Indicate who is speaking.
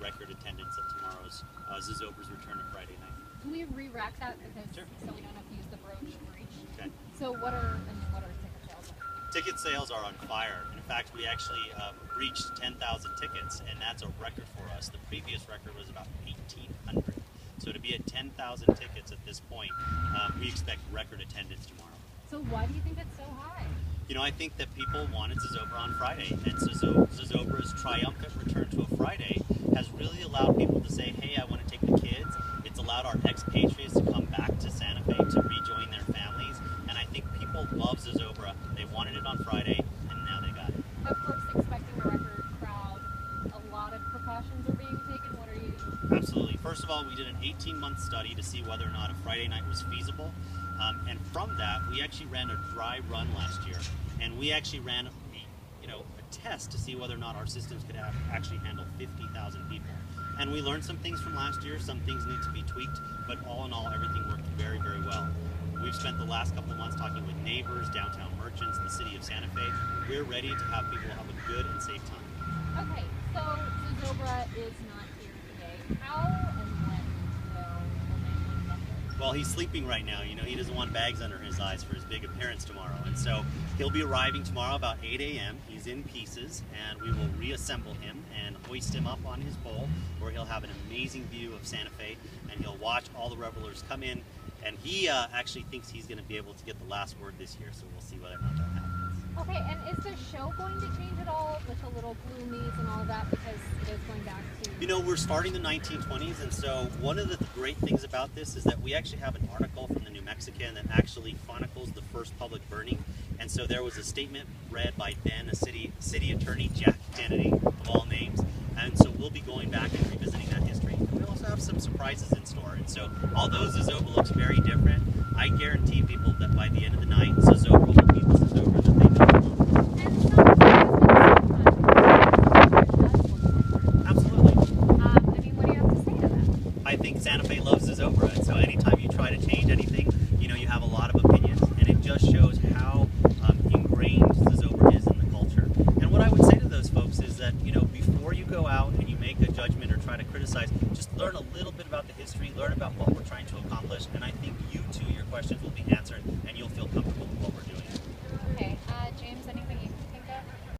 Speaker 1: record attendance at tomorrow's Zozobra's return on Friday night.
Speaker 2: Can we re-rack that because
Speaker 1: Sure.
Speaker 2: so we don't have to use the brooch for each?
Speaker 1: Okay.
Speaker 2: So what are ticket sales?
Speaker 1: Ticket sales are on fire. In fact, we actually reached 10,000 tickets, and that's a record for us. The previous record was about 1,800. So to be at 10,000 tickets at this point, we expect record attendance tomorrow.
Speaker 2: So why do you think it's so high?
Speaker 1: You know, I think that people wanted Zozobra on Friday, and Zozobra's triumphant return to a Friday has really allowed people to say, hey, I want to take the kids. It's allowed our expatriates to come back to Santa Fe to rejoin their families, and I think people love Zozobra. They wanted it on Friday, and now they got it.
Speaker 2: Of course, expecting a record crowd, a lot of precautions are being taken. What are you?
Speaker 1: Absolutely. First of all, we did an 18-month study to see whether or not a Friday night was feasible. And from that, we actually ran a dry run last year, and we actually ran a test to see whether or not our systems could actually handle 50,000 people. And we learned some things from last year. Some things need to be tweaked, but all in all, everything worked very, very well. We've spent the last couple of months talking with neighbors, downtown merchants, the city of Santa Fe. We're ready to have people have a good and safe time.
Speaker 2: Okay, so Zozobra is not here today. How and when will they come here?
Speaker 1: Well, he's sleeping right now. You know, he doesn't want bags under his eyes for his big appearance tomorrow. And so he'll be arriving tomorrow about 8 a.m. He's in pieces, and we will reassemble him and hoist him up on his pole, where he'll have an amazing view of Santa Fe, and he'll watch all the revelers come in. And he actually thinks he's going to be able to get the last word this year, so we'll see whether or not that happens.
Speaker 2: Okay, and is the show going to change at all with the little gloomies and all of that, because it is going back to...
Speaker 1: You know, we're starting the 1920s, and so one of the great things about this is that we actually have an article from the New Mexican that actually chronicles the first public burning. And so there was a statement read by then a city attorney, Jack Kennedy, of all names. And so we'll be going back and revisiting that history. We also have some surprises in store. And so although Zozobra looks very different, I guarantee people that by the end of the night, Zozobra will be the Zozobra that they know. Absolutely.
Speaker 2: I mean, what do you have to say to that?
Speaker 1: I think Santa Fe loves Zozobra, and so anytime you try to change anything, you know, you have a lot of opinions, and it just shows how ingrained Zozobra is in the culture. And what I would say to those folks is that, you know, before you go out and you make a judgment or try to criticize, just learn a little bit about the history, learn about what we're trying to accomplish, and I think you too, your questions will be answered, and you'll feel comfortable with what we're doing.
Speaker 2: Okay, James, anything you